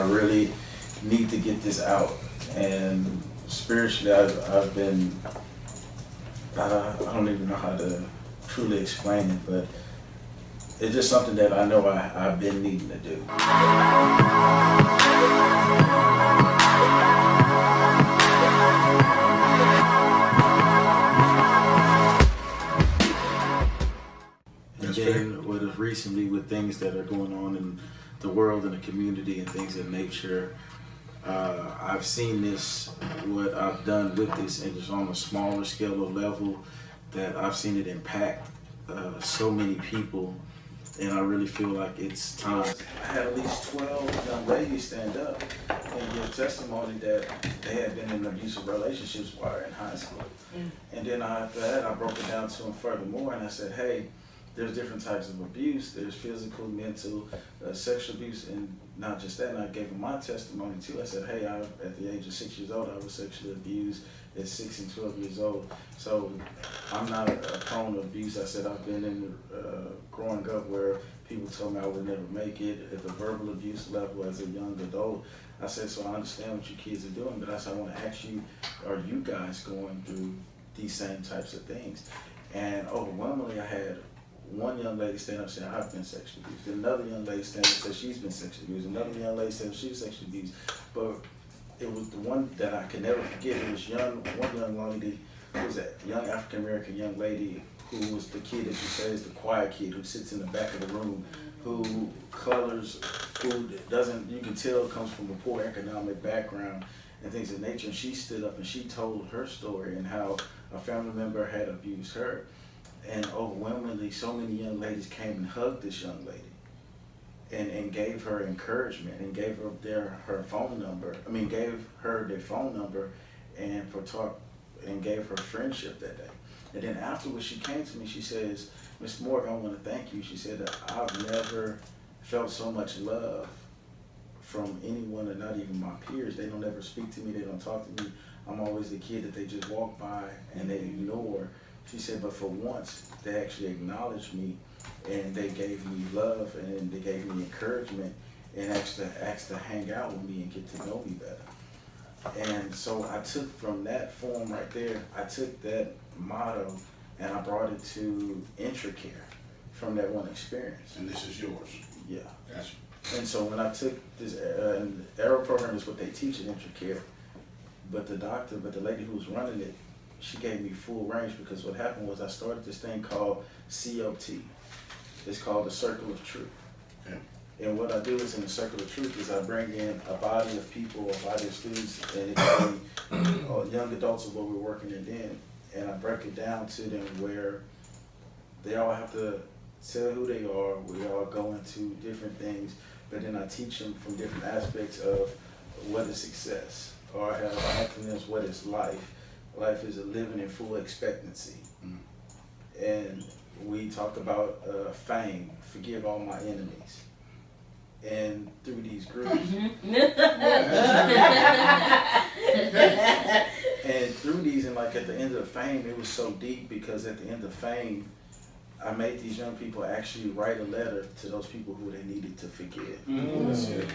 really need to get this out. And spiritually, I've been, I don't even know how to truly explain it, but it's just something that I know I've been needing to do. And then with us recently with things that are going on in the world and the community and things of nature, I've seen this, what I've done with this, and just on a smaller scale or level, that I've seen it impact so many people, and I really feel like it's time. I had at least 12 young ladies stand up and give testimony that they had been in abusive relationships while in high school. And then after that, I broke it down to them furthermore, and I said, hey, there's different types of abuse. There's physical, mental, sexual abuse, and not just that. And I gave them my testimony too. I said, hey, at the age of 6 years old, I was sexually abused at 6 and 12 years old. So I'm not a prone to abuse. I said I've been in growing up where people told me I would never make it at the verbal abuse level as a young adult. I said, so I understand what you kids are doing, but I said, I want to ask you, are you guys going through these same types of things? And overwhelmingly, I had one young lady stand up saying, I've been sexually abused. Another young lady stand up and said she's been sexually abused. Another young lady said she was sexually abused. But it was the one that I could never forget. It was one young lady, who was a young African American young lady who was the kid that you say is the quiet kid who sits in the back of the room, who colors, who doesn't, you can tell comes from a poor economic background and things of nature. And she stood up and she told her story and how a family member had abused her. And overwhelmingly, so many young ladies came and hugged this young lady and gave her encouragement and gave her her phone number. Gave her their phone number and gave her friendship that day. And then afterwards, she came to me. She says, Ms. Morgan, I want to thank you. She said, I've never felt so much love from anyone, and not even my peers. They don't ever speak to me. They don't talk to me. I'm always the kid that they just walk by and they ignore. She said, but for once, they actually acknowledged me and they gave me love and they gave me encouragement and actually asked to hang out with me and get to know me better. And so I took from that form right there, I took that motto and I brought it to Intracare from that one experience. And this is yours? Yeah. Gotcha. And so when I took this, Arrow program is what they teach at Intracare, but the lady who was running it, she gave me full range, because what happened was I started this thing called COT. It's called the Circle of Truth. Okay. And what I do is in the Circle of Truth is I bring in a body of people, a body of students, and it can be young adults of what we're working in then. And I break it down to them where they all have to tell who they are. We all go into different things, but then I teach them from different aspects of what is success, or I have acronyms, what is life. Life is a living in full expectancy. And we talk about fame, forgive all my enemies. And through these groups, and through these, and like at the end of fame, it was so deep, because at the end of fame, I made these young people actually write a letter to those people who they needed to forgive. That's good.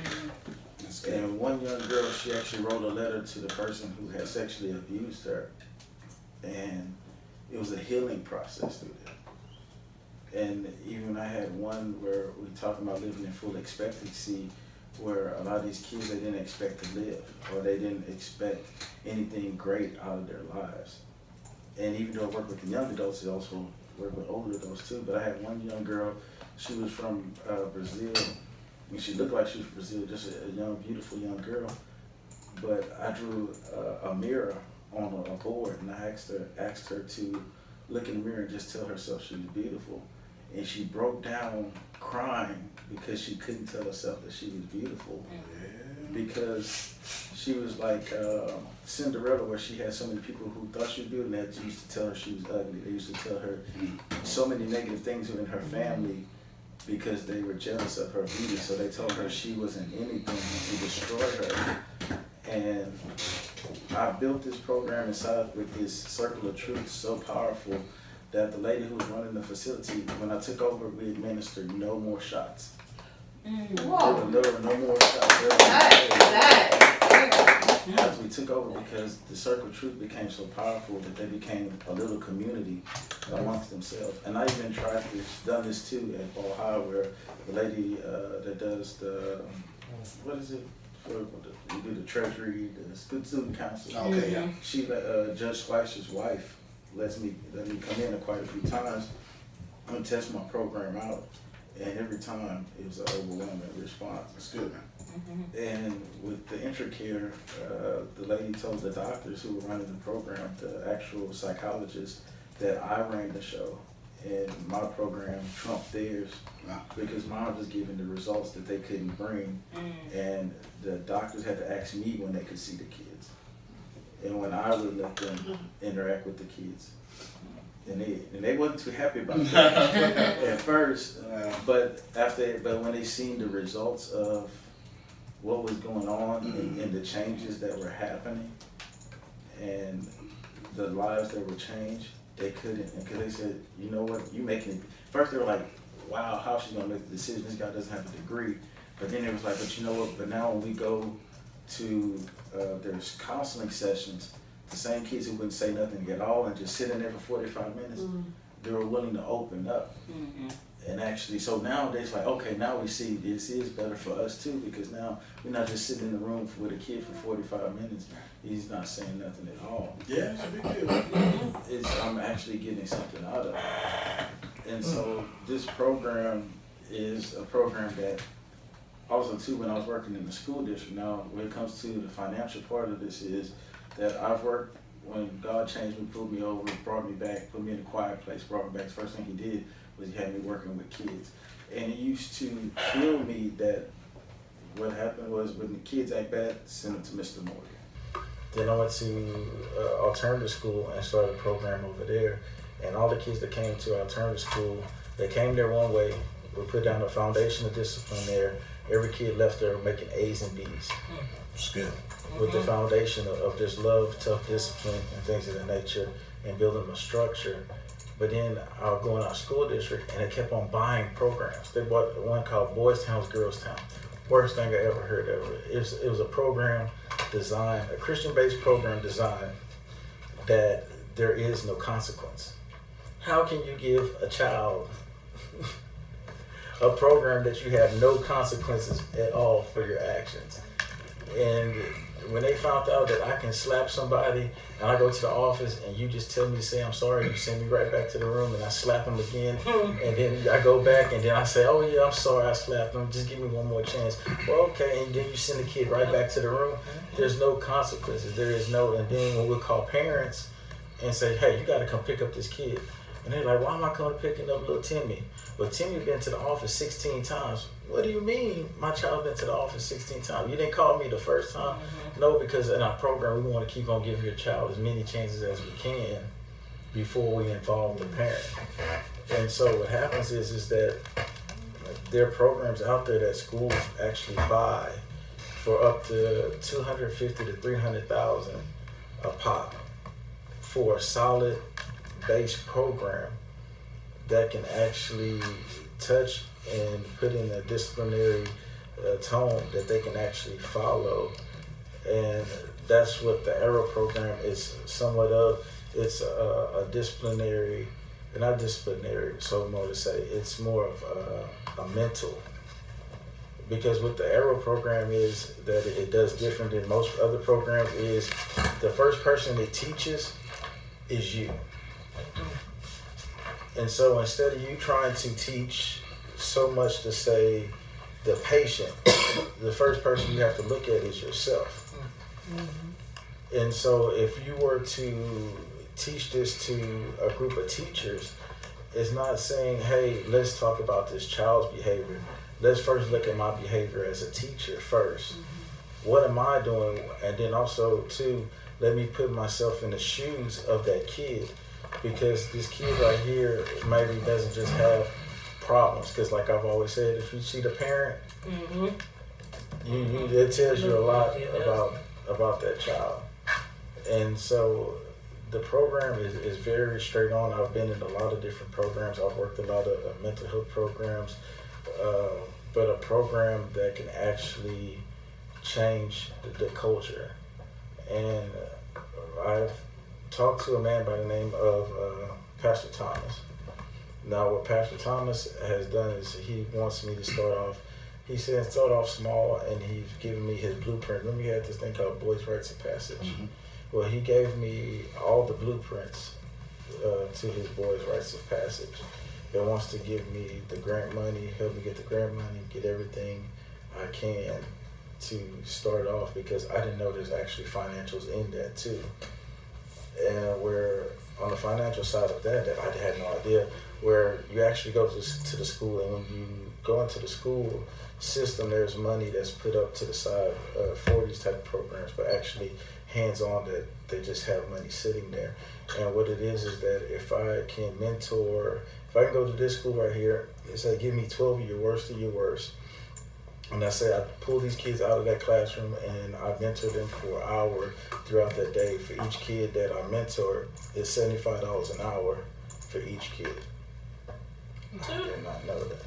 That's good. And one young girl, she actually wrote a letter to the person who had sexually abused her. And it was a healing process through that. And even I had one where we talked about living in full expectancy, where a lot of these kids, they didn't expect to live, or they didn't expect anything great out of their lives. And even though I work with the young adults, I also work with older adults too. But I had one young girl, she was from Brazil. I mean, she looked like she was from Brazil, just a young, beautiful young girl. But I drew a mirror on a board, and I asked her to look in the mirror and just tell herself she was beautiful. And she broke down crying because she couldn't tell herself that she was beautiful. Because she was like Cinderella, where she had so many people who thought she was beautiful, and they used to tell her she was ugly. They used to tell her so many negative things within her family because they were jealous of her beauty. So they told her she wasn't anything to destroy her. And I built this program inside with this Circle of Truth so powerful that the lady who was running the facility, when I took over, we administered no more shots. There were no more shots. because the Circle of Truth became so powerful that they became a little community amongst themselves. And I even done this too at Ohio, where the lady that does the, what is it? You do the treasury, the student council. Okay, yeah. She, Judge Schweitzer wife, let me come in quite a few times and test my program out. And every time it was an overwhelming response. That's good, man. And with the Intracare, the lady told the doctors who were running the program, the actual psychologists, that I ran the show and my program trumped theirs. Wow. Because mine was giving the results that they couldn't bring, and the doctors had to ask me when they could see the kids, and when I would let them interact with the kids, and they wasn't too happy about that at first, but when they seen the results of what was going on and the changes that were happening and the lives that were changed, they couldn't, because they said, you know what, you making it. First they were like, wow, how's she gonna make the decision? This guy doesn't have a degree. But then it was like, but you know what? But now when we go to there's counseling sessions, the same kids who wouldn't say nothing at all and just sit in there for 45 minutes, they were willing to open up. And actually, so nowadays, like, okay, now we see this is better for us too, because now we're not just sitting in the room with a kid for 45 minutes. He's not saying nothing at all. Yeah, it's a big deal. I'm actually getting something out of it. And so this program is a program that also too, when I was working in the school district, now when it comes to the financial part of this is that I've worked, when God changed me, pulled me over, brought me back, put me in a quiet place, brought me back. The first thing he did was he had me working with kids. And it used to kill me that what happened was when the kids act bad, send them to Mr. Morgan. Then I went to alternative school and started a program over there. And all the kids that came to alternative school, they came there one way. We put down a foundation of discipline there. Every kid left there making A's and B's. It's good. With the foundation of this love, tough discipline, and things of that nature, and building a structure. But then I would go in our school district, and they kept on buying programs. They bought one called Boys Town's Girls Town. Worst thing I ever heard of. It was a program designed, a Christian-based program designed that there is no consequence. How can you give a child a program that you have no consequences at all for your actions? And when they found out that I can slap somebody and I go to the office and you just tell me to say I'm sorry, you send me right back to the room and I slap him again, and then I go back and then I say, oh yeah, I'm sorry, I slapped him, just give me one more chance. Well, okay, and then you send the kid right back to the room. There's no consequences, there is no, and then when we call parents and say, hey, you gotta come pick up this kid. And they're like, why am I coming picking up little Timmy? Well, Timmy been to the office 16 times. What do you mean my child been to the office 16 times? You didn't call me the first time? No, because in our program, we want to keep on giving your child as many chances as we can before we involve the parent. And so what happens is that there are programs out there that schools actually buy for up to $250,000 to $300,000 a pop for a solid base program that can actually touch and put in a disciplinary tone that they can actually follow. And that's what the Arrow program is somewhat of. It's a disciplinary, not disciplinary, so more to say, it's more of a mental. Because what the Arrow program is that it does different than most other programs is the first person it teaches is you. And so instead of you trying to teach so much to say the patient, the first person you have to look at is yourself. And so if you were to teach this to a group of teachers, it's not saying, hey, let's talk about this child's behavior. Let's first look at my behavior as a teacher first. What am I doing? And then also, too, let me put myself in the shoes of that kid. Because this kid right here maybe doesn't just have problems. Because like I've always said, if you see the parent, it tells you a lot about that child. And so the program is very straight on. I've been in a lot of different programs. I've worked a lot of mental health programs. But a program that can actually change the culture and I've talked to a man by the name of Pastor Thomas. Now, what Pastor Thomas has done is he wants me to start off. He said start off small, and he's given me his blueprint. Remember, he had this thing called Boys' Rites of Passage. Mm-hmm. Well, he gave me all the blueprints to his Boys' Rites of Passage. He wants to give me the grant money, help me get the grant money, get everything I can to start off, because I didn't know there's actually financials in that too. And where on the financial side of that I had no idea, where you actually go to the school, and when you go into the school system, there's money that's put up to the side for these type of programs, but actually hands-on, that they just have money sitting there. And what it is that if I can mentor, if I can go to this school right here, they say give me 12 of your worst of your worst, and I say I pull these kids out of that classroom and I mentor them for an hour throughout that day. For each kid that I mentor, it's $75 an hour for each kid. I did not know that.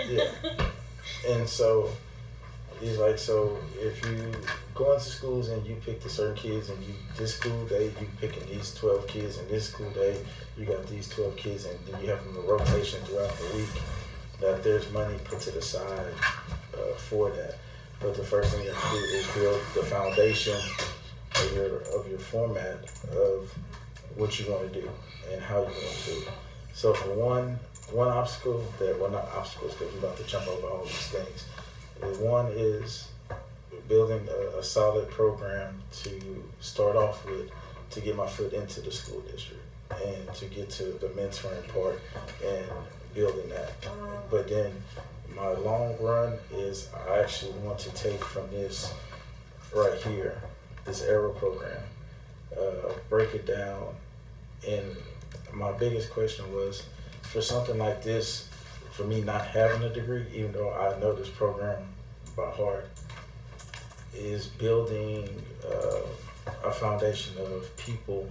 Yeah. And so he's like, so if you go into schools and you pick the certain kids, and you this school day you picking these 12 kids, and this school day you got these 12 kids, and then you have them in rotation throughout the week, that there's money put to the side for that. But the first thing you have to do is build the foundation of your format of what you want to do and how you want to do it. So for one obstacle not obstacles, because we're about to jump over all these things. One is building a solid program to start off with, to get my foot into the school district and to get to the mentoring part and building that. But then my long run is I actually want to take from this right here, this Arrow program, break it down. And my biggest question was, for something like this, for me not having a degree, even though I know this program by heart, is building a foundation of people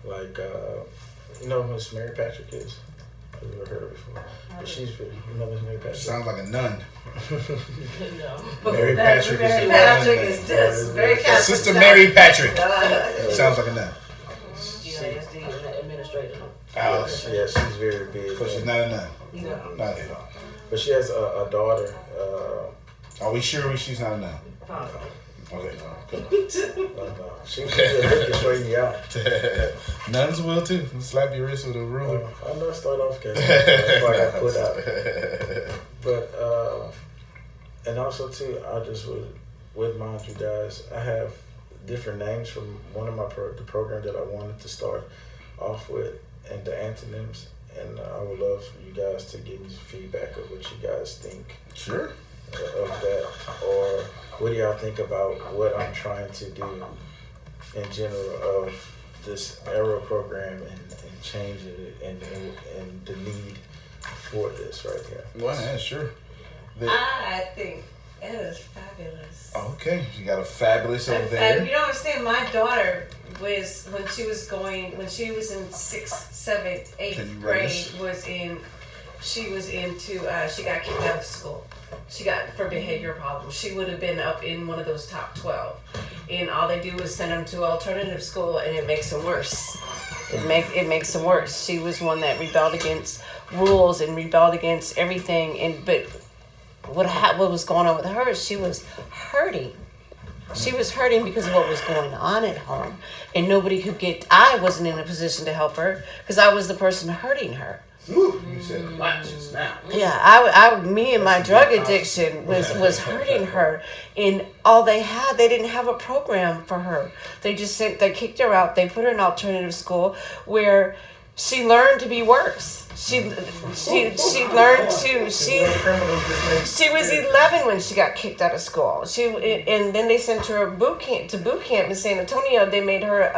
like, you know who Miss Mary Patrick is? Have you ever heard her before? But she's, you know Miss Mary Patrick? Sounds like a nun. No. Mary Patrick is just very Catholic. Sister Mary Patrick. Sounds like a nun. GISD administrator. Oh, yeah, she's very big. So she's not a nun. No. Not at all. But she has a daughter. Are we sure she's not a nun? Okay. She can straighten you out. Nuns will too. Slap your wrist with a ruler. I know I start off because before I got put out. But and also too, I just would mind you guys, I have different names from one of the program that I wanted to start off with, and the antonyms, and I would love for you guys to give me some feedback of what you guys think. Sure. Of that, or what do y'all think about what I'm trying to do in general of this Arrow program and changing it and the need for this right here? Well, yeah, sure. I think it is fabulous. Okay, you got a fabulous over there. You don't understand. My daughter was when she was in 6th, 7th, 8th grade. She got kicked out of school. She got for behavior problems. She would have been up in one of those top 12. And all they do is send them to alternative school, and it makes them worse. It makes them worse. She was one that rebelled against rules and rebelled against everything. But what was going on with her is she was hurting. She was hurting because of what was going on at home. And nobody could I wasn't in a position to help her because I was the person hurting her. Ooh, you said a lot just now. Yeah, me and my drug addiction was hurting her, and all they didn't have a program for her. They kicked her out. They put her in alternative school where she learned to be worse. She learned to she was 11 when she got kicked out of school. And then they sent her to boot camp in San Antonio. They made her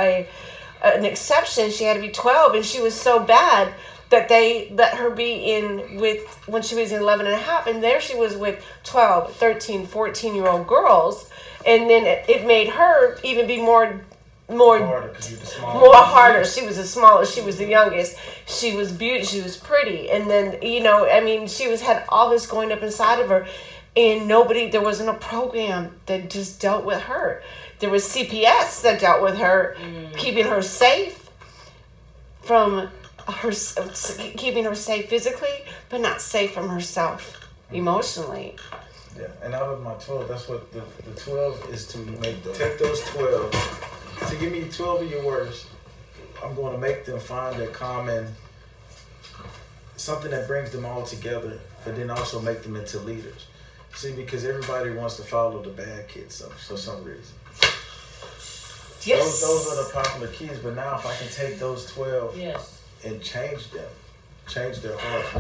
an exception. She had to be 12, and she was so bad that they let her be in when she was 11 and a half, and there she was with 12, 13, 14-year-old girls, and then it made her even be more more Harder because you're the smallest. more harder. She was the smallest. She was the youngest. She was beautiful. She was pretty. And then, I mean, had all this going up inside of her, and there wasn't a program that just dealt with her. There was CPS that dealt with her, keeping her safe from keeping her safe physically, but not safe from herself emotionally. Yeah, and out of my 12, that's what the 12 is to take those 12, to give me 12 of your worst. I'm going to make them find a common, something that brings them all together, but then also make them into leaders. See, because everybody wants to follow the bad kids for some reason. Yes. Those are the popular kids, but now if I can take those 12 Yes. and change them, change their hearts,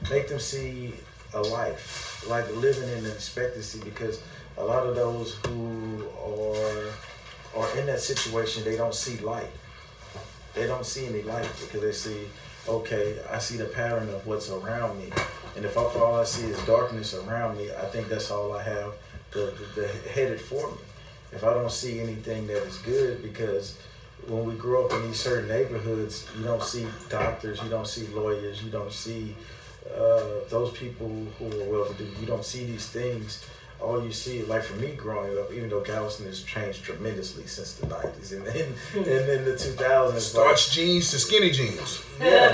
make them see a life, like living in expectancy, because a lot of those who are in that situation, they don't see light. They don't see any light because they see, okay, I see the pattern of what's around me. And if all I see is darkness around me, I think that's all I have the headed for me. If I don't see anything that is good, because when we grow up in these certain neighborhoods, you don't see doctors, you don't see lawyers, you don't see those people who are well-to-do. You don't see these things. All you see, like for me growing up, even though Galveston has changed tremendously since the 90s and in the 2000s. Starch jeans to skinny jeans. Yeah.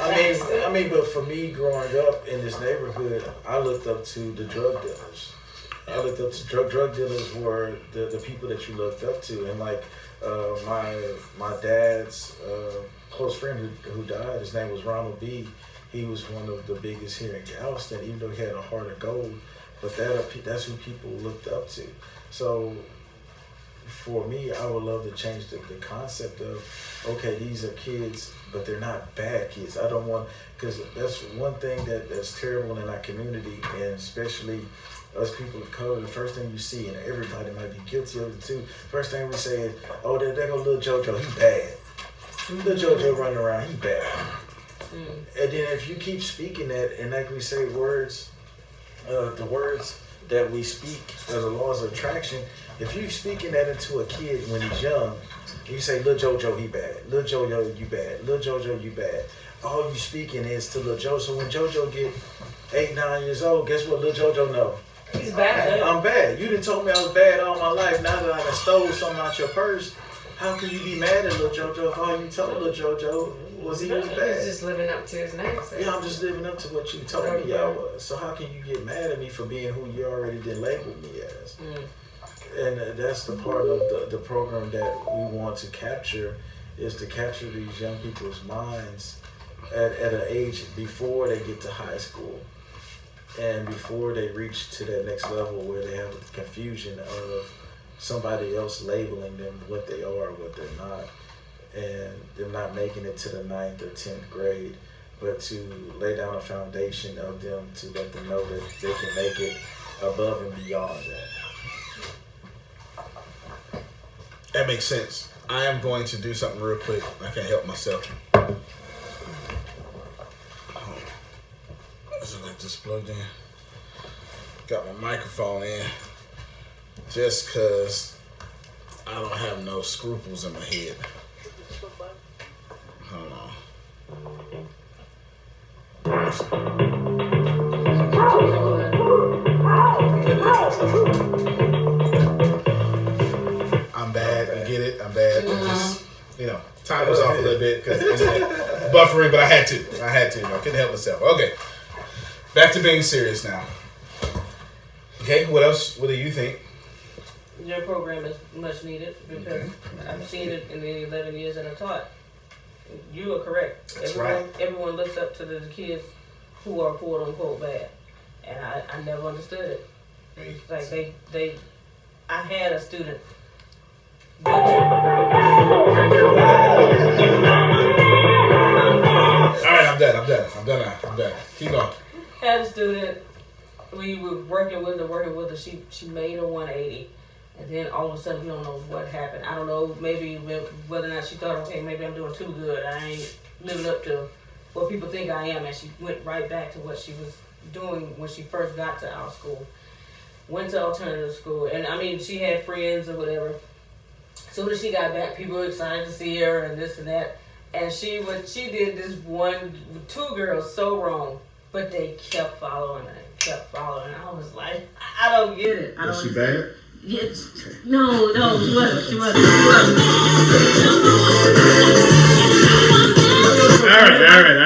I mean, but for me growing up in this neighborhood, I looked up to the drug dealers. I looked up to drug dealers were the people that you looked up to, and like my dad's close friend who died, his name was Ronald B. He was one of the biggest here in Galveston, even though he had a heart of gold. But that's who people looked up to. So for me, I would love to change the concept of, okay, these are kids, but they're not bad kids. I don't want, because that's one thing that's terrible in our community, and especially us people of color. The first thing you see, and everybody might be guilty of it too, first thing we say is, oh, there go little JoJo, he bad. Little JoJo running around, he bad. And then if you keep speaking that, and like we say, the words that we speak are the laws of attraction. If you speaking that into a kid when he's young, you say, Lil JoJo, he bad. Lil JoJo, you bad. Lil JoJo, you bad. All you speaking is to Lil JoJo. So when JoJo get 8, 9 years old, guess what Lil JoJo know? He's bad. I'm bad. You done told me I was bad all my life. Now that I done stole something out your purse, how can you be mad at Lil JoJo if all you told Lil JoJo was he was bad? He's just living up to his name. Yeah, I'm just living up to what you told me I was. So how can you get mad at me for being who you already did label me as? And that's the part of the program that we want to capture, is to capture these young people's minds at an age before they get to high school and before they reach to that next level where they have the confusion of somebody else labeling them what they are, what they're not, and them not making it to the 9th or 10th grade, but to lay down a foundation of them to let them know that they can make it above and beyond that. That makes sense. I am going to do something real quick. I can't help myself. So I got this plugged in. Got my microphone in. Just because I don't have no scruples in my head. Hold on. I'm bad. You get it? I'm bad. Just, time was off a little bit because buffering, but I had to. I couldn't help myself. Okay. Back to being serious now. Okay, what else? What do you think? Your program is much needed because I've seen it in the 11 years that I taught. You are correct. That's right. Everyone looks up to the kids who are quote unquote bad, and I never understood it. It's like I had a student. All right, I'm done. Keep going. Had a student. We were working with her. She made a 180. And then all of a sudden, we don't know what happened. I don't know, maybe whether or not she thought, okay, maybe I'm doing too good. I ain't living up to what people think I am. And she went right back to what she was doing when she first got to our school. went to alternative school, and I mean, she had friends or whatever. Soon as she got back, people were excited to see her and this and that. And she did this two girls so wrong, but they kept following her, I was like, I don't get it. I don't Was she bad? Yes. No, she wasn't. All right.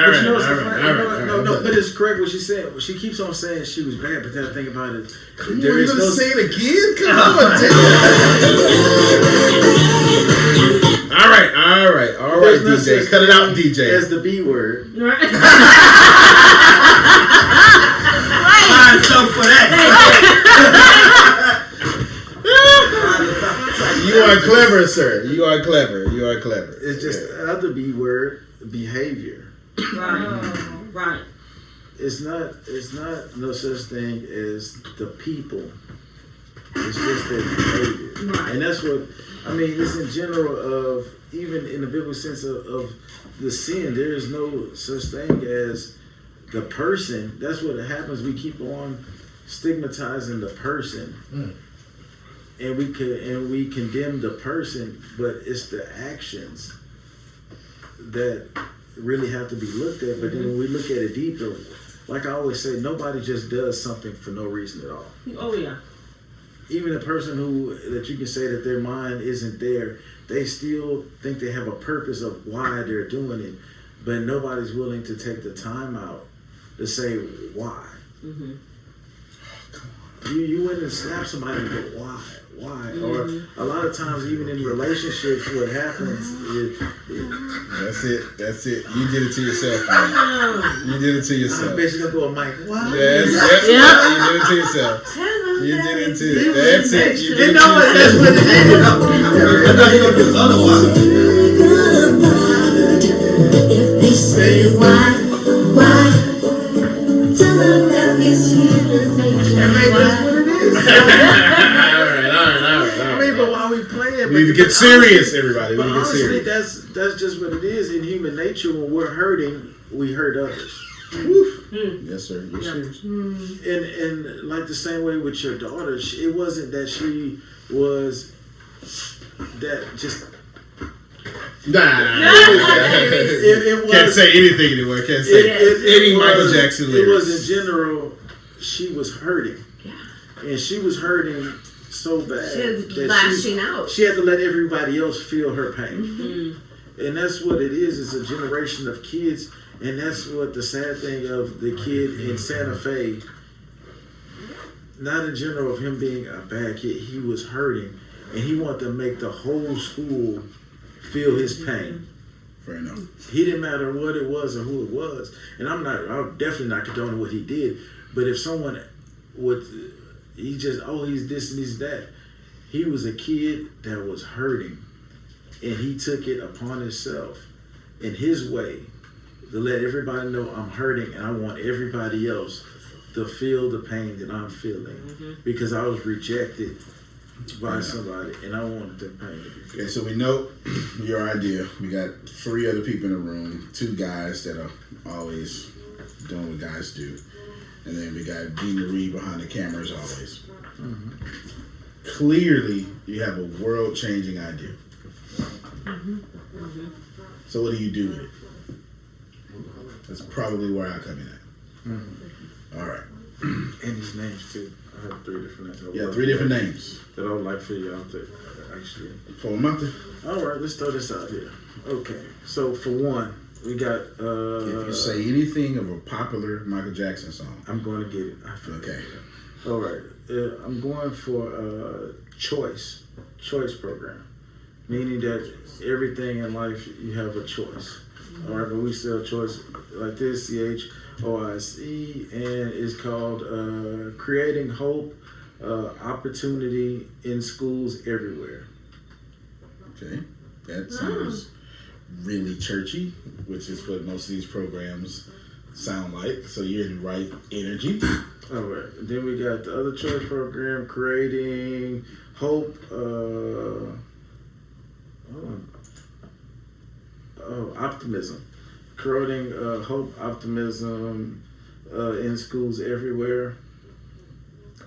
But you know what's funny? No, but it's correct what she said. She keeps on saying she was bad, but then I think about it. There is no say it again? Come on, All right, There's no DJ. such Cut it out, thing DJ. as the B word. Right. Find something for that. You are clever, sir. You are clever. It's just the other B word, behavior. Right. It's not no such thing as the people. It's just their behavior. Right. And that's what I mean, it's in general of even in the biblical sense of the sin, there is no such thing as the person. That's what happens. We keep on stigmatizing the person. And we condemn the person, but it's the actions that really have to be looked at. But then when we look at it deeper, like I always say, nobody just does something for no reason at all. Oh yeah. Even a person that you can say that their mind isn't there, they still think they have a purpose of why they're doing it, but nobody's willing to take the time out to say why. Mm-hmm. You went and slapped somebody, but why? Why? Or a lot of times, even in relationships, what happens is That's it. You did it to yourself, man. You did it to I yourself. bet you're gonna go, Mike. What? Yes. You did it to yourself. You did it to. That's it. You did it to That's yourself. what it is. I thought you were gonna do otherwise. If they say why, tell them that it's you that makes And maybe that's why. what it is. I mean, but while we playing, We need to get serious, everybody. We But need to get honestly, serious. that's just what it is. In human nature, when we're hurting, we hurt others. Yes, sir. You're serious. And like the same way with your daughter, it wasn't that she was that just. Nah. It was, Can't say anything anymore. Can't say any Michael was- Jackson It was lyrics. in general, she was hurting. And she was hurting so bad She was that lashing out. she had to let everybody else feel her pain. And that's what it is. It's a generation of kids. And that's what the sad thing of the kid in Santa Fe, not in general of him being a bad kid, he was hurting. And he wanted to make the whole school feel his pain. Fair enough. He didn't matter what it was or who it was. And I'm definitely not condoning what he did. But if someone would, he's this and he's that. He was a kid that was hurting. And he took it upon himself in his way to let everybody know I'm hurting and I want everybody else to feel the pain that I'm feeling. Because I was rejected by somebody and I wanted that pain to be felt. Okay, so we know your idea. We got 3 other people in the room, 2 guys that are always doing what guys do. And then we got Dee Marie behind the camera as always. Clearly, you have a world-changing idea. So what do you do with it? That's probably where I come in at. All right. And his names too. I have 3 different names. Yeah, 3 different names. That I would like for y'all to actually. For a month. All right, let's throw this out here. Okay, so for one, we got. If you say anything of a popular Michael Jackson song. I'm going to get it. I feel Okay. it. All right, I'm going for choice program, meaning that everything in life you have a choice. All right, but we still have choice like this, CHOICE, and it's called Creating Hope, Opportunity in Schools Everywhere. Okay. That sounds really churchy, which is what most of these programs sound like. So you're in the right energy. All right, then we got the other choice program, Creating Hope, optimism. Creating hope, optimism in schools everywhere.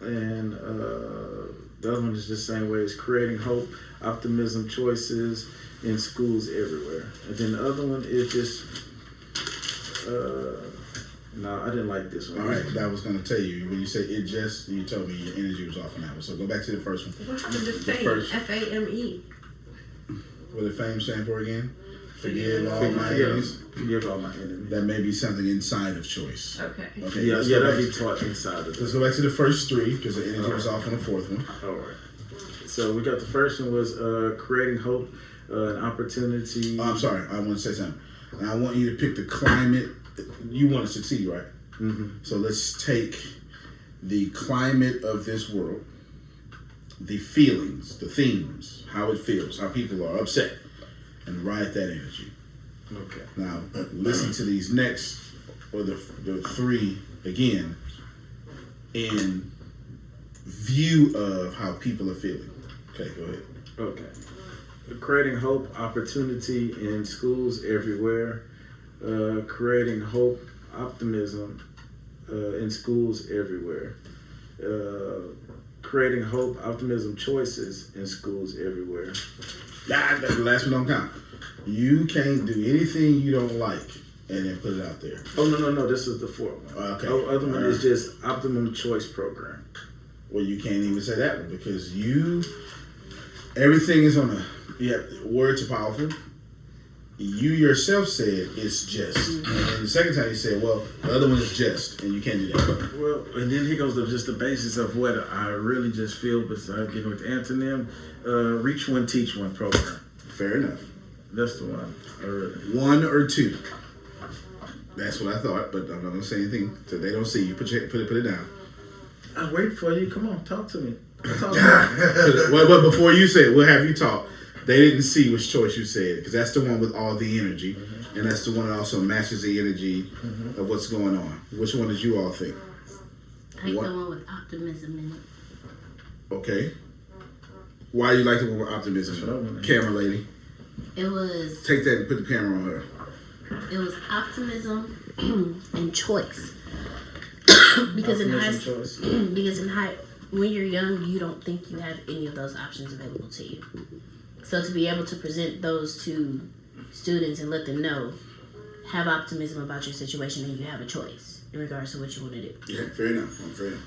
and the other one is just the same way. It's creating hope, optimism, choices in schools everywhere. And then the other one is just, no, I didn't like this one. All right, I was going to tell you when you said it just, you told me your energy was off on that one. So go back to the first one. What happened to The FAME? first- FAME. What did FAME stand for again? Forgive all my enemies. Forgive all my enemies. That may be something inside of choice. Okay. Okay, Yeah, let's yeah, go that'd back- be taught inside of Let's it. go back to the first three because the energy was off on the fourth one. All right. So we got the first one was creating hope, an opportunity. Oh, I'm sorry, I want to say something. And I want you to pick the climate. You want to succeed, right? Mm-hmm. So let's take the climate of this world, the feelings, the themes, how it feels, how people are upset, and ride that energy. Okay. Now, listen to these next, or the three again, in view of how people are feeling. Okay, go ahead. Okay. Creating hope, opportunity in schools everywhere. Creating hope, optimism in schools everywhere. Creating hope, optimism, choices in schools everywhere. That's the last one don't count. You can't do anything you don't like and then put it out there. Oh, no. This is the fourth one. Okay. The other one is just optimum choice program. Well, you can't even say that one because everything is on words are powerful. You yourself said it's just. And then the second time you said, well, the other one is just, and you can't do that. Well, and then here goes just the basis of what I really just feel besides getting with the antonym. Reach one, teach one program. Fair enough. That's the one. I really. One or two. That's what I thought, but I'm not gonna say anything so they don't see you. Put it down. I wait for you. Come on, talk to me. Talk to me. Well, before you say it, we'll have you talk. They didn't see which choice you said because that's the one with all the energy, and that's the one that also matches the energy of what's going on. Which one did you all think? I like What? the one with optimism in it. Okay. Why you like the one with optimism? That's what I wanna Camera lady, It was take that and put the camera on her. optimism and choice. because in high Optimism, choice. because in high when you're young you don't think you have any of those options available to you. So to be able to present those to students and let them know, have optimism about your situation and you have a choice in regards to what you want to do. Yeah, fair enough. Fair enough.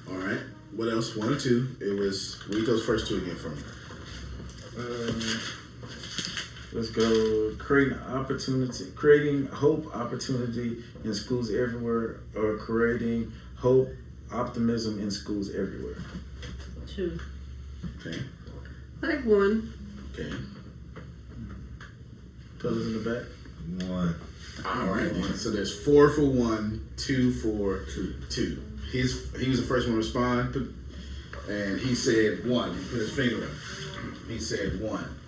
All right. What else? One or two? It was. Read those first two again for me. Let's go. Creating hope, opportunity in schools everywhere, or creating hope, optimism in schools everywhere. Two. Okay. I like one. Okay. Fellas in the back. One. All right. So there's 4 for 1, 2 for 2. He was the first one to respond, and he said 1. He put his finger on it. He said 1.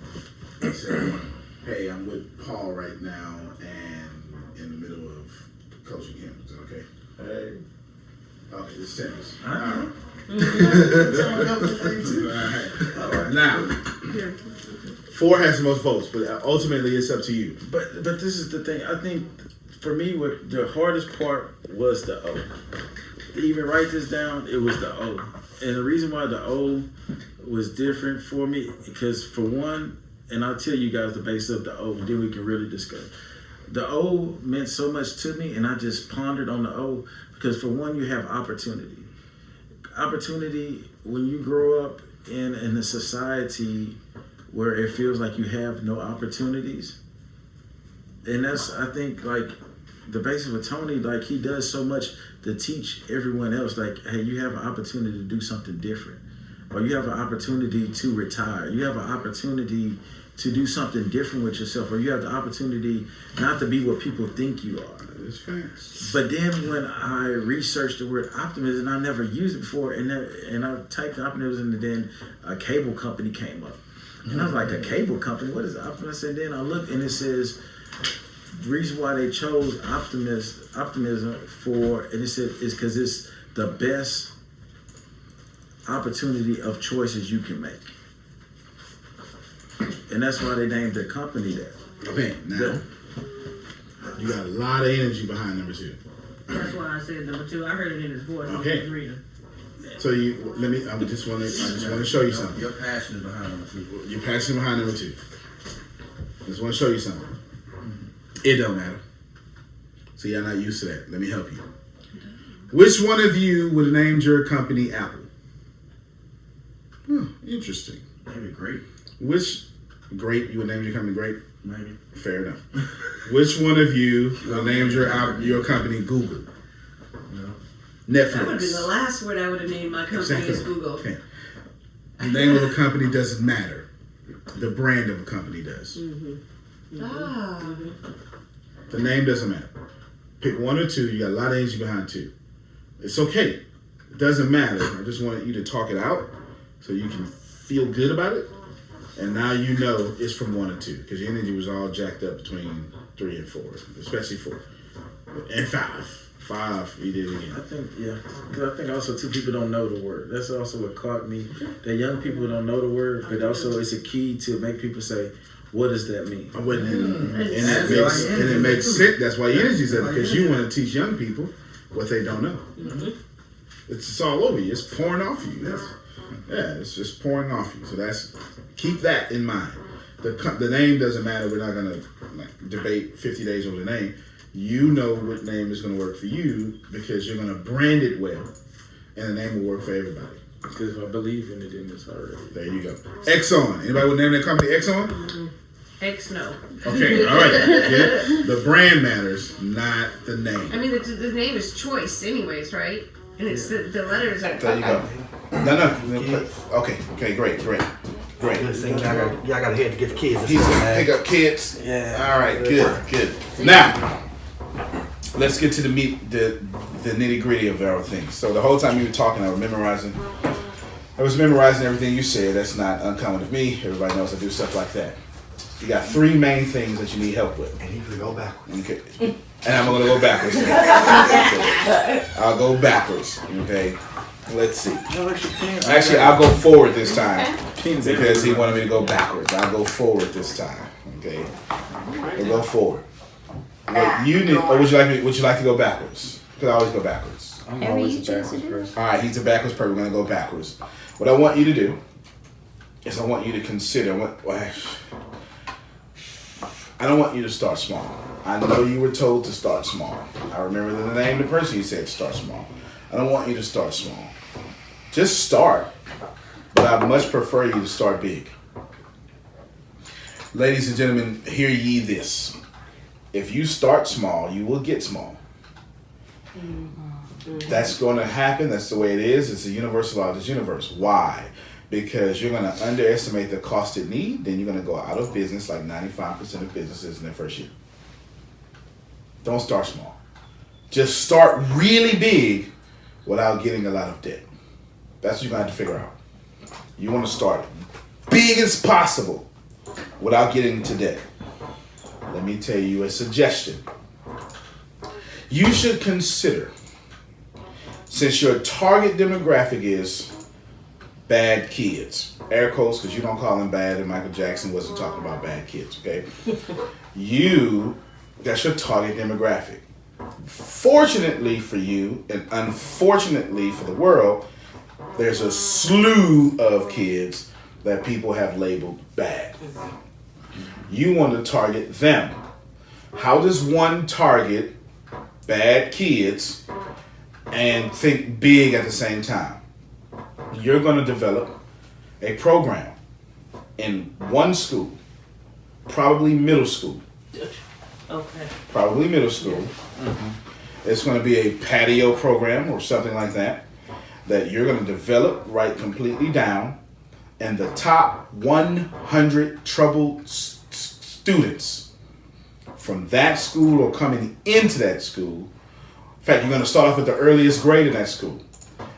He said 1. Hey, I'm with Paul right now, and in the middle of coaching him. Is that okay? Hey. Okay, this is tennis. I know. All right. Now, 4 has the most votes, but ultimately it's up to you. But this is the thing. I think for me, what the hardest part was the O. To even write this down, it was the O. And the reason why the O was different for me, because for one, and I'll tell you guys the base of the O, and then we can really discuss. The O meant so much to me, and I just pondered on the O, because for one, you have opportunity. Opportunity, when you grow up in a society where it feels like you have no opportunities, and that's, I think, like, the basis of Tony, like, he does so much to teach everyone else, like, hey, you have an opportunity to do something different, or you have an opportunity to retire, you have an opportunity to do something different with yourself, or you have the opportunity not to be what people think you are. It's facts. But then when I researched the word optimism, I never used it before, and I typed optimism, and then a cable company came up. And I was like, a cable company? What is optimism? And then I looked, and it says, the reason why they chose optimism for, and it said, is because it's the best opportunity of choices you can make. And that's why they named their company that. Okay, now, you got a lot of energy behind number 2. That's why I said number 2. I heard it in his voice. Okay. Reading. So I just want to show you something. You're passionate behind number 2. You're passionate behind number 2. Just want to show you something. It don't matter. So y'all not used to that. Let me help you. Which one of you would have named your company Apple? Interesting. Maybe great. Grape? You would name your company Grape? Maybe. Fair enough. Which one of you would have named your company Google? Netflix. That would be the last word I would have named my company is Google. Okay. The name of a company doesn't matter. The brand of a company does. The name doesn't matter. Pick one or two. You got a lot of energy behind 2. It's okay. It doesn't matter. I just want you to talk it out so you can feel good about it. And now you know it's from 1 or 2 because your energy was all jacked up between 3 and 4, especially 4 and 5. 5, you did it again. I think, yeah. Because I think also, too, people don't know the word. That's also what caught me. That young people don't know the word, but also it's a key to make people say, what does that mean? And it makes sense. That's why your energy's there, because you want to teach young people what they don't know. It's all over you. It's pouring off you. It's just pouring off you. So keep that in mind. The name doesn't matter. We're not going to debate 50 days over the name. You know what name is going to work for you because you're going to brand it well, and the name will work for everybody. Because I believe in it in this already. There you go. Exxon. Anybody would name their company Exxon? X no. Okay, all right. Yeah. The brand matters, not the name. I mean, the name is choice, anyways, right? And it's the letters are. There you go. No. Okay, great. Y'all got to head to get the kids. He's going to pick up kids. Yeah. All right, good. Now, let's get to the meat, the nitty gritty of our things. So the whole time you were talking, I was memorizing everything you said. That's not uncommon of me. Everybody knows I do stuff like that. You got 3 main things that you need help with. And you can go backwards. Okay. And I'm going to go backwards. I'll go backwards. Okay. Let's see. Actually, I'll go forward this time because he wanted me to go backwards. I'll go forward this time. Okay. We'll go forward. What you need, or would you like to go backwards? Because I always go backwards. I'm always a backwards person. All right, he's a backwards person. We're going to go backwards. What I want you to do is I want you to consider I don't want you to start small. I know you were told to start small. I remember the name of the person you said start small. I don't want you to start small. Just start, but I much prefer you to start big. Ladies and gentlemen, hear ye this. If you start small, you will get small. That's going to happen. That's the way it is. It's a universal law of this universe. Why? Because you're going to underestimate the cost it needs, then you're going to go out of business like 95% of businesses in their first year. Don't start small. Just start really big without getting a lot of debt. That's what you're going to have to figure out. You want to start big as possible without getting into debt. Let me tell you a suggestion. You should consider, since your target demographic is bad kids, air quotes because you don't call them bad and Michael Jackson wasn't talking about bad kids, okay? That's your target demographic. Fortunately for you and unfortunately for the world, there's a slew of kids that people have labeled bad. You want to target them. How does one target bad kids and think big at the same time? You're going to develop a program in one school, probably middle school. Okay. Probably middle school. Mm-hmm. It's going to be a patio program or something like that you're going to develop, write completely down, and the top 100 troubled students from that school or coming into that school. In fact, you're going to start off with the earliest grade in that school.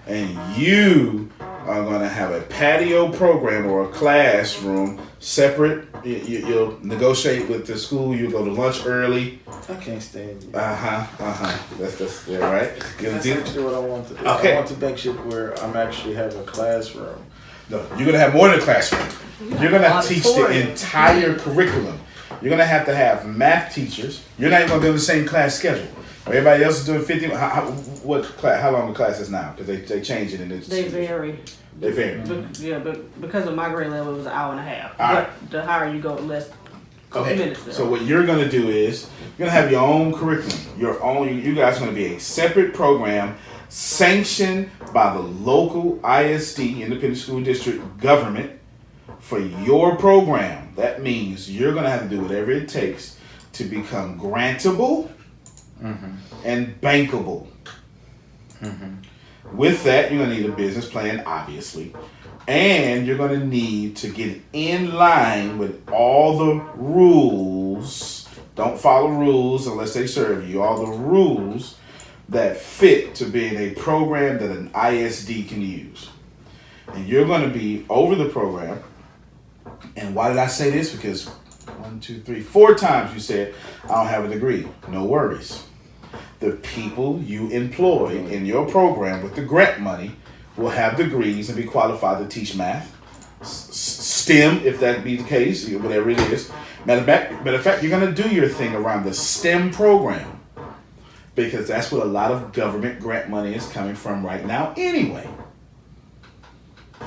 And you are going to have a patio program or a classroom separate. You'll negotiate with the school. You'll go to lunch early. I can't stand you. That's yeah, right. That's actually what I want to do. Okay. I want to make shit where I'm actually having a classroom. No, you're going to have more than a classroom. You're going to teach the entire curriculum. You're going to have math teachers. You're not even going to be on the same class schedule. Everybody else is doing 50. What class? How long the class is now? Because they change it and it's They vary. They vary. But because of my grade level, it was an hour and a half. All right. But the higher you go, less minutes. There. So what you're gonna do is you're gonna have your own curriculum, your own. You guys are gonna be a separate program sanctioned by the local ISD, Independent School District government, for your program. That means you're gonna have to do whatever it takes to become grantable and bankable. With that, you're gonna need a business plan, obviously. And you're going to need to get in line with all the rules. Don't follow rules unless they serve you. All the rules that fit to being a program that an ISD can use. And you're going to be over the program. And why did I say this? Because 1, 2, 3, 4 times you said, I don't have a degree. No worries. The people you employ in your program with the grant money will have degrees and be qualified to teach math, STEM, if that be the case, whatever it is. Matter of fact, you're going to do your thing around the STEM program because that's what a lot of government grant money is coming from right now anyway.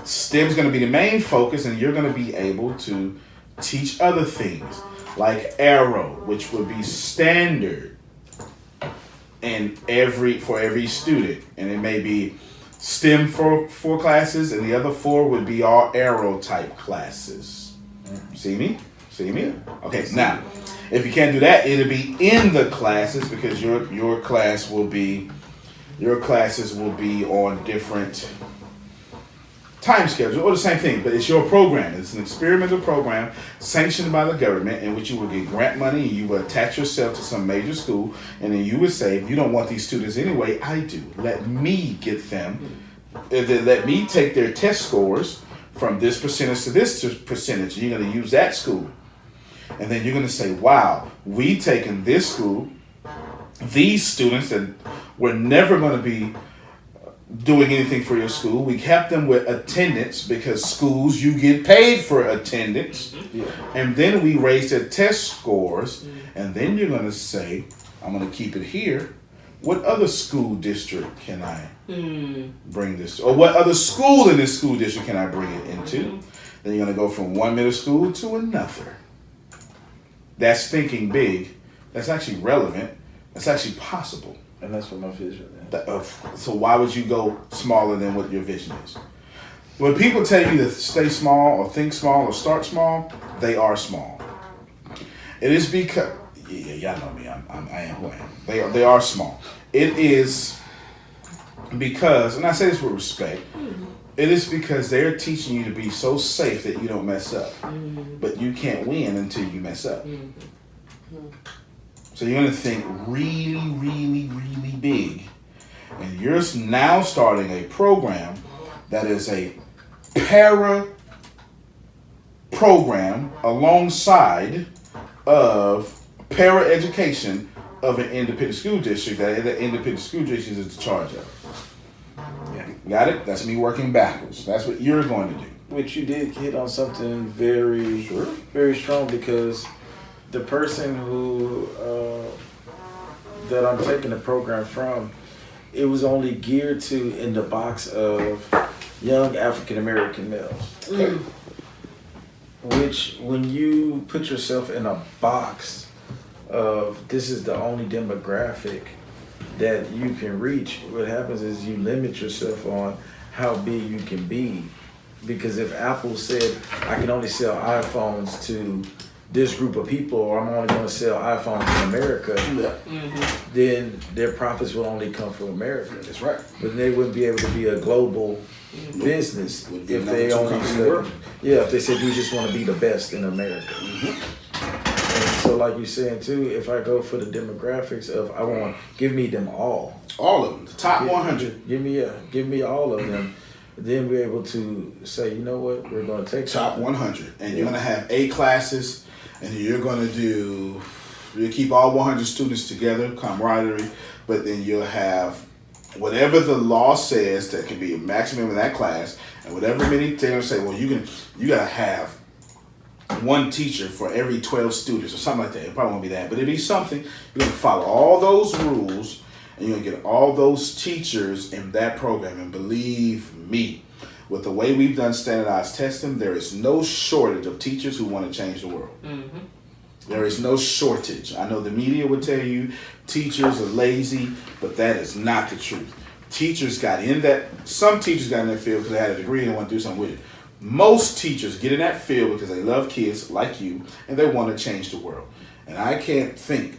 STEM's going to be the main focus, and you're going to be able to teach other things like Arrow, which would be standard for every student, and it may be STEM for 4 classes, and the other 4 would be all Arrow type classes. See me? Okay, now, if you can't do that, it'll be in the classes because your classes will be on different time schedules, or the same thing, but it's your program. It's an experimental program sanctioned by the government in which you will get grant money and you will attach yourself to some major school, and then you would say, if you don't want these students anyway, I do. Let me get them. Let me take their test scores from this percentage to this percentage. You're going to use that school. And then you're going to say, wow, we taken this school, these students that were never going to be doing anything for your school. We kept them with attendance because schools, you get paid for attendance. Yeah. And then we raised their test scores. And then you're going to say, I'm going to keep it here. What other school district can I bring this to? Or what other school in this school district can I bring it into? Then you're going to go from one middle school to another. That's thinking big. That's actually relevant. That's actually possible. And that's what my vision is. So why would you go smaller than what your vision is? When people tell you to stay small or think small or start small, they are small. It is because, y'all know me, I am who I am. They are small. It is because, and I say this with respect, it is because they're teaching you to be so safe that you don't mess up. But you can't win until you mess up. So you're going to think really, really, really big. And you're now starting a program that is a para program alongside of para education of an independent school district that the independent school district is in charge of. Yeah. Got it? That's me working backwards. That's what you're going to do. Which you did hit on something very, very strong, because the person who that I'm taking the program from, it was only geared to in the box of young African American males. Which, when you put yourself in a box of this is the only demographic that you can reach, what happens is you limit yourself on how big you can be. Because if Apple said, I can only sell iPhones to this group of people, or I'm only going to sell iPhones in America, then their profits will only come from America. That's right. But they wouldn't be able to be a global business if they only said, if they said we just want to be the best in America. And so like you're saying too, if I go for the demographics of give me them all. All of them, the top 100. Give me all of them. Then we're able to say, you know what, we're going to take top 100, and you're going to have A classes, and you're going to you'll keep all 100 students together, camaraderie, but then you'll have whatever the law says that can be a maximum in that class, and whatever many they're going to say, well, you got to have one teacher for every 12 students or something like that. It probably won't be that, but it'll be something. You're going to follow all those rules, and you're going to get all those teachers in that program. And believe me, with the way we've done standardized testing, there is no shortage of teachers who want to change the world. There is no shortage. I know the media would tell you teachers are lazy, but that is not the truth. Teachers got in that, some teachers got in that field because they had a degree and want to do something with it. Most teachers get in that field because they love kids like you and they want to change the world. And I can't think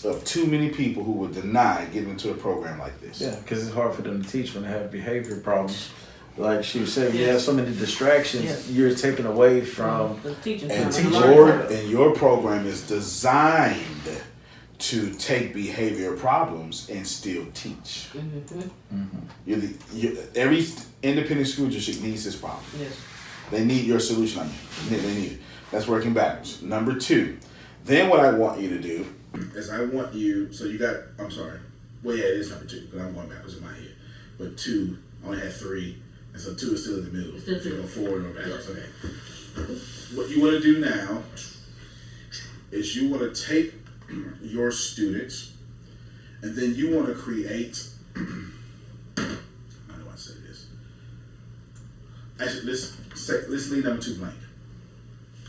of too many people who would deny getting into a program like this. Yeah, because it's hard for them to teach when they have behavior problems. Like she was saying, you have so many distractions, you're taken away from The teaching. And time. your program is designed to take behavior problems and still teach. Every independent school district needs this problem. Yes. They need your solution. They need it. That's working backwards. Number 2. Then what I want you to do is I want you, so you got, I'm sorry. Well, yeah, it is number 2, because I'm going backwards in my head. But 2, I only had 3. And so 2 is still in the middle. Still So you go forward or backwards. Okay. What you want to do now is you want to take your students and then you want to create, how do I say this? Actually, let's leave number 2 blank.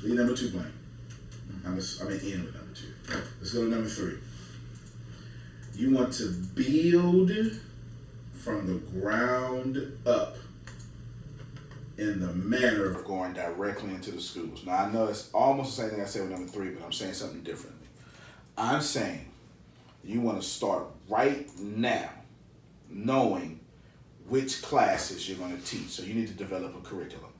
Leave number 2 blank. I'm in with number 2. Let's go to number 3. You want to build from the ground up in the manner of going directly into the schools. Now, I know it's almost the same thing I said with number 3, but I'm saying something differently. I'm saying you want to start right now knowing which classes you're going to teach. So you need to develop a curriculum.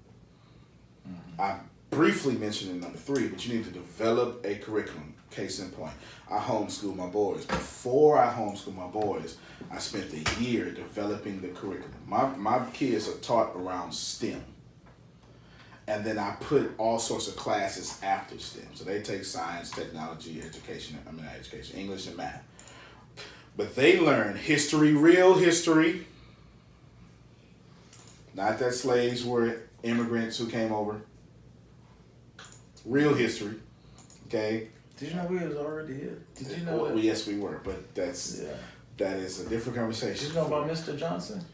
I briefly mentioned in number 3, but you need to develop a curriculum. Case in point, I homeschool my boys. Before I homeschool my boys, I spent a year developing the curriculum. My kids are taught around STEM. And then I put all sorts of classes after STEM. So they take science, technology, English and math. But they learn history, real history. Not that slaves were immigrants who came over. Real history, okay? Did you know we was already here? Did you know Well, that? yes, we were, but that is a different conversation. Did you know about Mr. Johnson?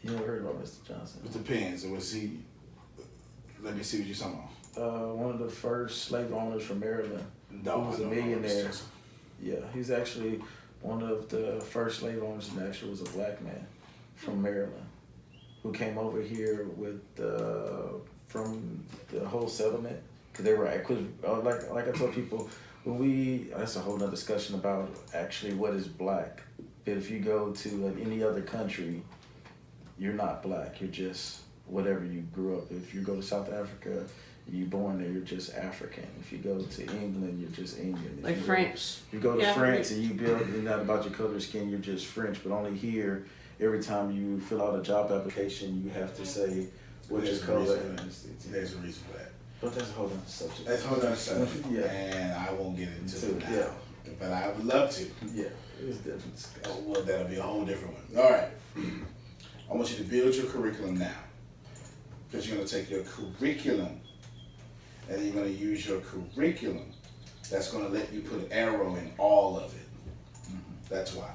You never heard about Mr. Johnson? It depends. Was he? Let me see what you're talking about. One of the first slave owners from Maryland. No, He was a I don't know millionaire. Mr. Yeah, he's actually one of the first slave owners, and actually was a black man from Maryland who came over here with from the whole settlement. Cause they were, like I told people, that's a whole nother discussion about actually what is black. But if you go to any other country, you're not black. You're just whatever you grew up. If you go to South Africa, you're born there, you're just African. If you go to England, you're just Indian. If Like you French. You go to Yeah. France and you're not about your color of skin, you're just French. But only here, every time you fill out a job application, you have to say what your color is. There's a reason for that. But that's a whole other subject. That's a whole other subject. Yeah. And I won't get into it now. Yeah. But I would love to. Yeah, it's different. Oh, well, that'll be a whole different one. All right. I want you to build your curriculum now. Because you're going to take your curriculum and you're going to use your curriculum. That's going to let you put an arrow in all of it. That's why.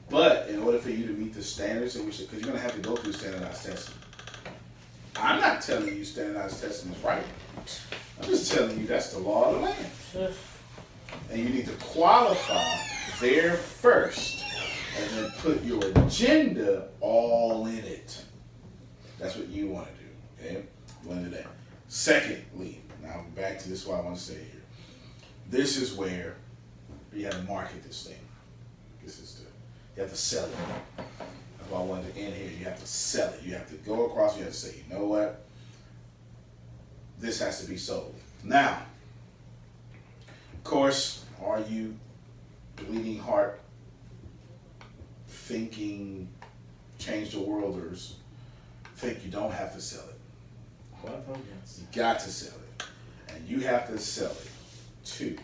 But in order for you to meet the standards, because you're going to have to go through standardized testing. I'm not telling you standardized testing is right. I'm just telling you that's the law of the land. And you need to qualify there first and then put your agenda all in it. That's what you want to do, okay? You want to do that. Secondly, now back to this, what I want to say here. This is where you have to market this thing. You have to sell it. That's why I wanted to end here. You have to sell it. You have to go across, you have to say, you know what? This has to be sold. Now, of course, are you bleeding heart, thinking, change the worlders, think you don't have to sell it? Well, yes. You got to sell it. And you have to sell it to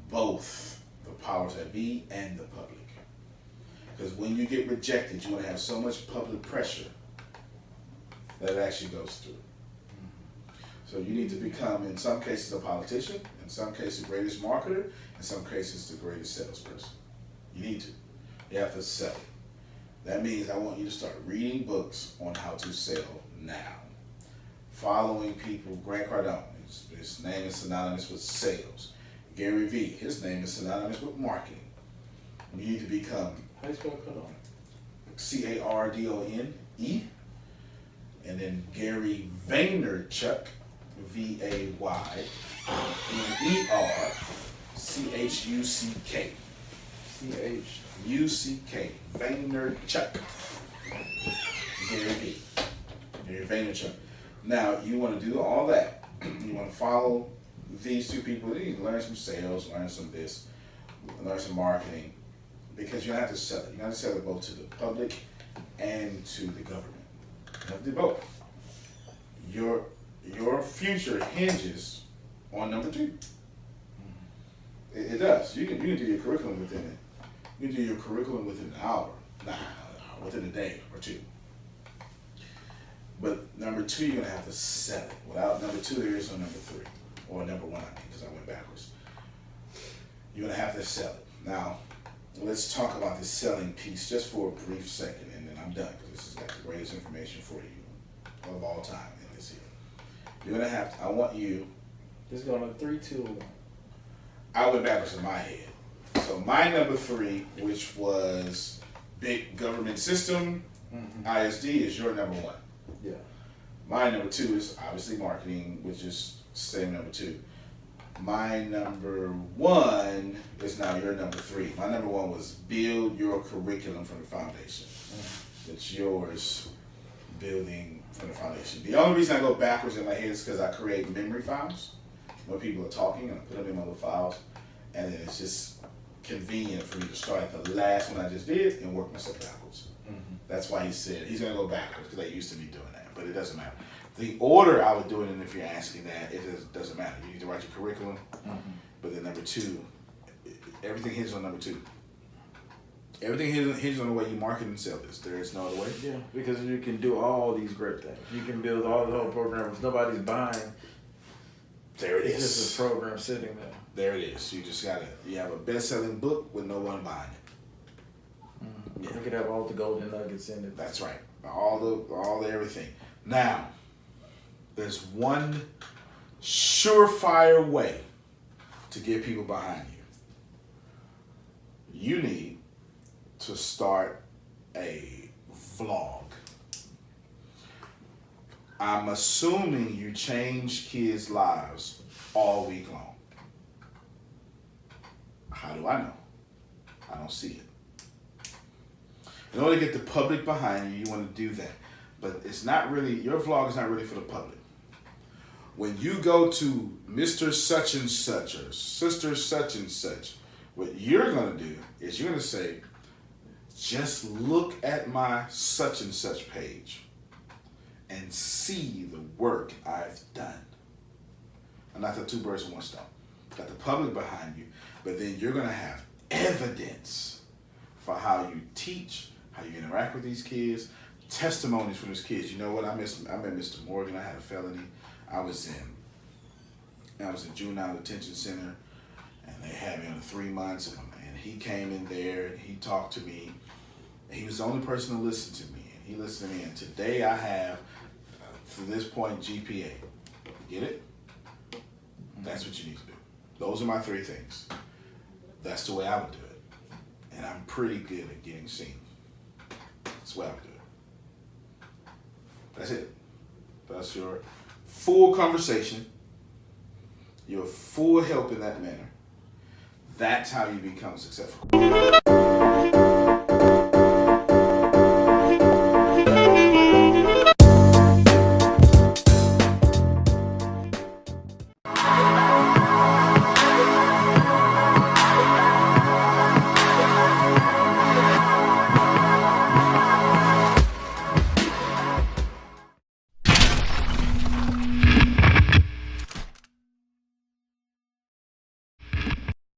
both the powers that be and the public. Because when you get rejected, you want to have so much public pressure that it actually goes through. So you need to become, in some cases, a politician, in some cases, the greatest marketer, in some cases, the greatest salesperson. You need to. You have to sell it. That means I want you to start reading books on how to sell now. Following people, Grant Cardone, his name is synonymous with sales. Gary Vee, his name is synonymous with marketing. You need to become, how do you spell Cardone? Cardone. And then Gary Vaynerchuk, VaynerChuck. Vaynerchuk. Gary Vee. Gary Vaynerchuk. Now, you want to do all that. You want to follow these two people. You learn some sales, learn some this, learn some marketing, because you have to sell it. You have to sell it both to the public and to the government. You have to do both. Your future hinges on number two. It does. You can do your curriculum within it. You can do your curriculum within an hour, within a day or two. But number two, you're gonna have to sell it. Without number two, there is no number three, or number one, because I went backwards. You're gonna have to sell it. Now, let's talk about the selling piece just for a brief second, and then I'm done, because this has got the greatest information for you of all time in this here. You're gonna have to, I want you. Just going on 3, 2, 1. I went backwards in my head. So my number three, which was big government system, ISD, is your number one. Yeah. My number two is obviously marketing, which is same number two. My number one is now your number three. My number one was build your curriculum from the foundation. It's yours, building from the foundation. The only reason I go backwards in my head is because I create memory files. When people are talking, and I put them in my little files, and then it's just convenient for me to start at the last one I just did and work myself backwards. That's why he said he's going to go backwards, because I used to be doing that, but it doesn't matter. The order I would do it in, if you're asking that, it doesn't matter. You need to write your curriculum, but then number two, everything hinges on number two. Everything hinges on the way you market and sell this. There is no other way. Yeah, because you can do all these great things. You can build all the whole program. If nobody's buying, There it it's is. just a program sitting there. There it is. You just you have a best-selling book with no one buying it. You could have all the golden nuggets in it. That's right. All the everything. Now, there's one surefire way to get people behind you. You need to start a vlog. I'm assuming you change kids' lives all week long. How do I know? I don't see it. In order to get the public behind you, you want to do that. But it's not really, your vlog is not really for the public. When you go to Mr. Such and Such or Sister Such and Such, what you're going to do is you're going to say, just look at my such and such page and see the work I've done. And not the two birds with one stone. Got the public behind you, but then you're going to have evidence for how you teach, how you interact with these kids, testimonies from these kids. You know what? I met Mr. Morgan. I had a felony. I was in juvenile detention center, and they had me on 3 months, and he came in there and he talked to me. He was the only person to listen to me, and he listened to me. And today I have, to this point, GPA. Get it? That's what you need to do. Those are my 3 things. That's the way I would do it. And I'm pretty good at getting seen. That's the way I would do it. That's it. That's your full conversation, your full help in that manner. That's how you become successful.